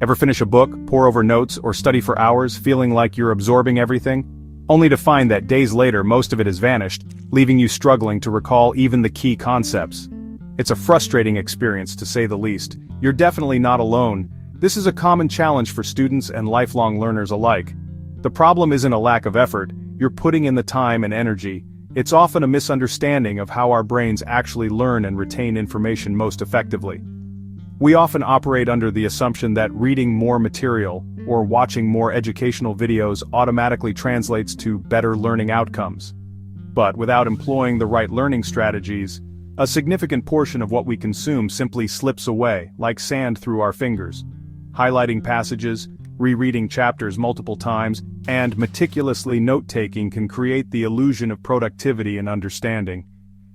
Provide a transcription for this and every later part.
Ever finish a book, pore over notes, or study for hours, feeling like you're absorbing everything? Only to find that days later most of it has vanished, leaving you struggling to recall even the key concepts. It's a frustrating experience to say the least. You're definitely not alone. This is a common challenge for students and lifelong learners alike. The problem isn't a lack of effort, you're putting in the time and energy. It's often a misunderstanding of how our brains actually learn and retain information most effectively. We often operate under the assumption that reading more material or watching more educational videos automatically translates to better learning outcomes. But without employing the right learning strategies, a significant portion of what we consume simply slips away, like sand through our fingers. Highlighting passages, rereading chapters multiple times, and meticulously note-taking can create the illusion of productivity and understanding.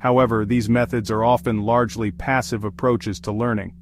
However, these methods are often largely passive approaches to learning.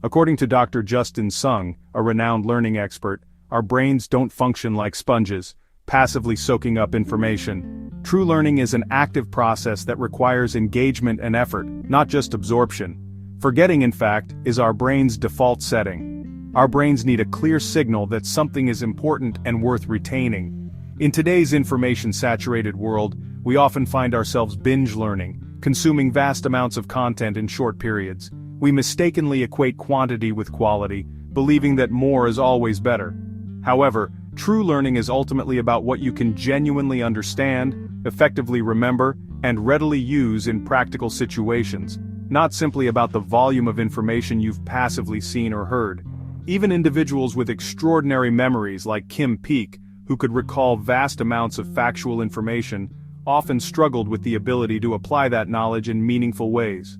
According to Dr. Justin Sung, a renowned learning expert, our brains don't function like sponges, passively soaking up information. True learning is an active process that requires engagement and effort, not just absorption. Forgetting, in fact, is our brain's default setting. Our brains need a clear signal that something is important and worth retaining. In today's information-saturated world, we often find ourselves binge learning, consuming vast amounts of content in short periods. We mistakenly equate quantity with quality, believing that more is always better. However, true learning is ultimately about what you can genuinely understand, effectively remember, and readily use in practical situations, not simply about the volume of information you've passively seen or heard. Even individuals with extraordinary memories like Kim Peek, who could recall vast amounts of factual information, often struggled with the ability to apply that knowledge in meaningful ways.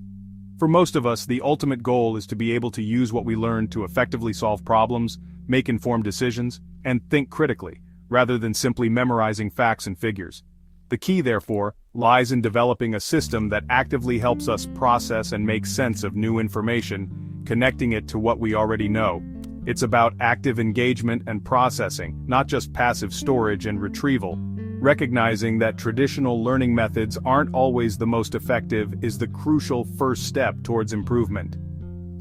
For most of us, the ultimate goal is to be able to use what we learn to effectively solve problems, make informed decisions, and think critically, rather than simply memorizing facts and figures. The key, therefore, lies in developing a system that actively helps us process and make sense of new information, connecting it to what we already know. It's about active engagement and processing, not just passive storage and retrieval. Recognizing that traditional learning methods aren't always the most effective is the crucial first step towards improvement.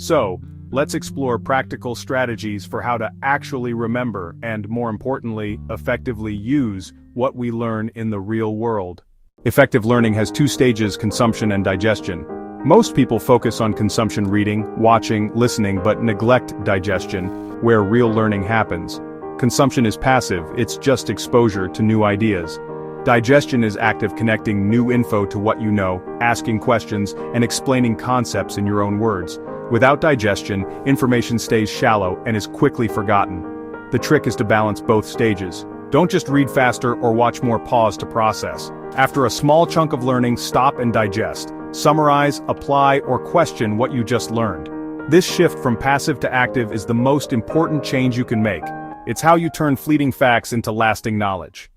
So, let's explore practical strategies for how to actually remember and, more importantly, effectively use what we learn in the real world. Effective learning has two stages: consumption and digestion. Most people focus on consumption, reading, watching, listening, but neglect digestion, where real learning happens. Consumption is passive, it's just exposure to new ideas. Digestion is active, connecting new info to what you know, asking questions, and explaining concepts in your own words. Without digestion, information stays shallow and is quickly forgotten. The trick is to balance both stages. Don't just read faster or watch more, pause to process. After a small chunk of learning, stop and digest. Summarize, apply, or question what you just learned. This shift from passive to active is the most important change you can make. It's how you turn fleeting facts into lasting knowledge.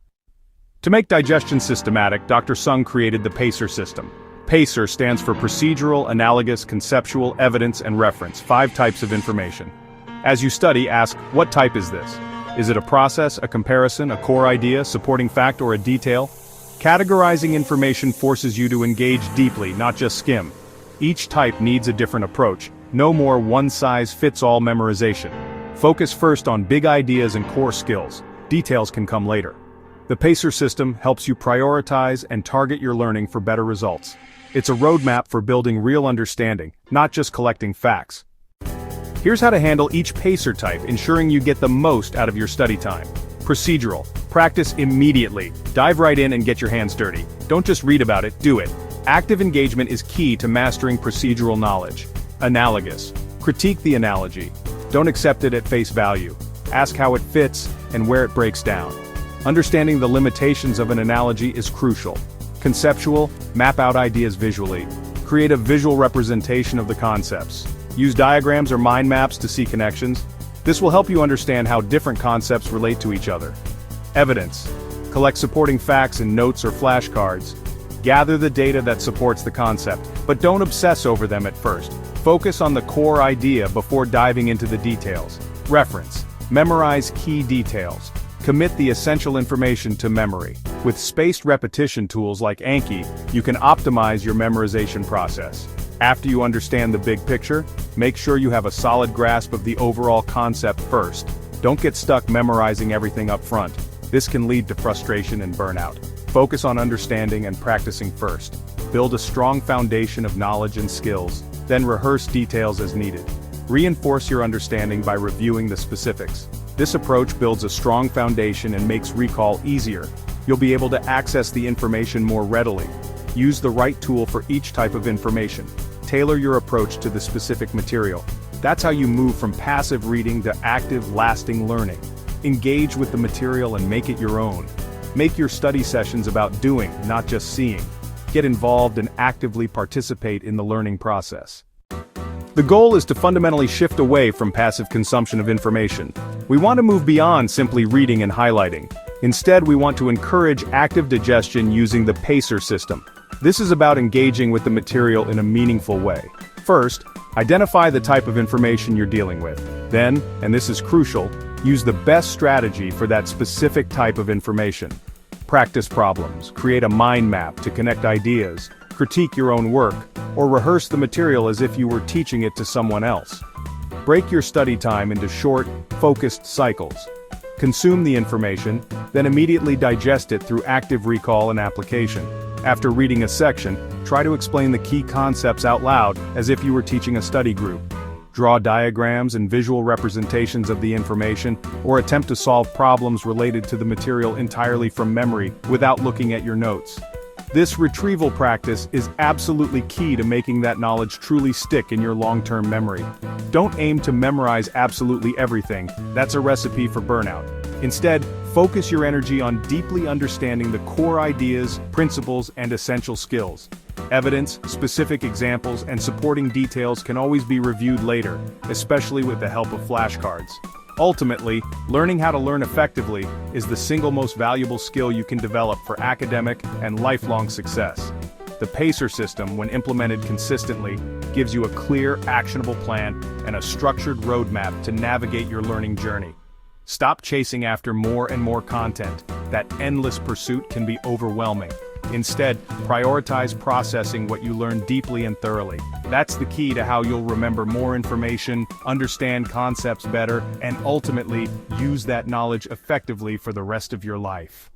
To make digestion systematic, Dr. Sung created the PACER system. PACER stands for Procedural, Analogous, Conceptual, Evidence, and Reference, 5 types of information. As you study, ask, what type is this? Is it a process, a comparison, a core idea, supporting fact, or a detail? Categorizing information forces you to engage deeply, not just skim. Each type needs a different approach. No more one-size-fits-all memorization. Focus first on big ideas and core skills. Details can come later. The PACER system helps you prioritize and target your learning for better results. It's a roadmap for building real understanding, not just collecting facts. Here's how to handle each PACER type, ensuring you get the most out of your study time. Procedural. Practice immediately. Dive right in and get your hands dirty. Don't just read about it, do it. Active engagement is key to mastering procedural knowledge. Analogous. Critique the analogy. Don't accept it at face value. Ask how it fits and where it breaks down. Understanding the limitations of an analogy is crucial. Conceptual. Map out ideas visually. Create a visual representation of the concepts. Use diagrams or mind maps to see connections. This will help you understand how different concepts relate to each other. Evidence. Collect supporting facts in notes or flashcards. Gather the data that supports the concept, but don't obsess over them at first. Focus on the core idea before diving into the details. Reference. Memorize key details. Commit the essential information to memory. With spaced repetition tools like Anki, you can optimize your memorization process. After you understand the big picture, make sure you have a solid grasp of the overall concept first. Don't get stuck memorizing everything up front. This can lead to frustration and burnout. Focus on understanding and practicing first. Build a strong foundation of knowledge and skills, then rehearse details as needed. Reinforce your understanding by reviewing the specifics. This approach builds a strong foundation and makes recall easier. You'll be able to access the information more readily. Use the right tool for each type of information. Tailor your approach to the specific material. That's how you move from passive reading to active, lasting learning. Engage with the material and make it your own. Make your study sessions about doing, not just seeing. Get involved and actively participate in the learning process. The goal is to fundamentally shift away from passive consumption of information. We want to move beyond simply reading and highlighting. Instead, we want to encourage active digestion using the PACER system. This is about engaging with the material in a meaningful way. First, identify the type of information you're dealing with. Then, and this is crucial, use the best strategy for that specific type of information. Practice problems, create a mind map to connect ideas, critique your own work, or rehearse the material as if you were teaching it to someone else. Break your study time into short, focused cycles. Consume the information, then immediately digest it through active recall and application. After reading a section, try to explain the key concepts out loud as if you were teaching a study group. Draw diagrams and visual representations of the information, or attempt to solve problems related to the material entirely from memory without looking at your notes. This retrieval practice is absolutely key to making that knowledge truly stick in your long-term memory. Don't aim to memorize absolutely everything. That's a recipe for burnout. Instead, focus your energy on deeply understanding the core ideas, principles, and essential skills. Evidence, specific examples, and supporting details can always be reviewed later, especially with the help of flashcards. Ultimately, learning how to learn effectively is the single most valuable skill you can develop for academic and lifelong success. The PACER system, when implemented consistently, gives you a clear, actionable plan and a structured roadmap to navigate your learning journey. Stop chasing after more and more content. That endless pursuit can be overwhelming. Instead, prioritize processing what you learn deeply and thoroughly. That's the key to how you'll remember more information, understand concepts better, and ultimately, use that knowledge effectively for the rest of your life.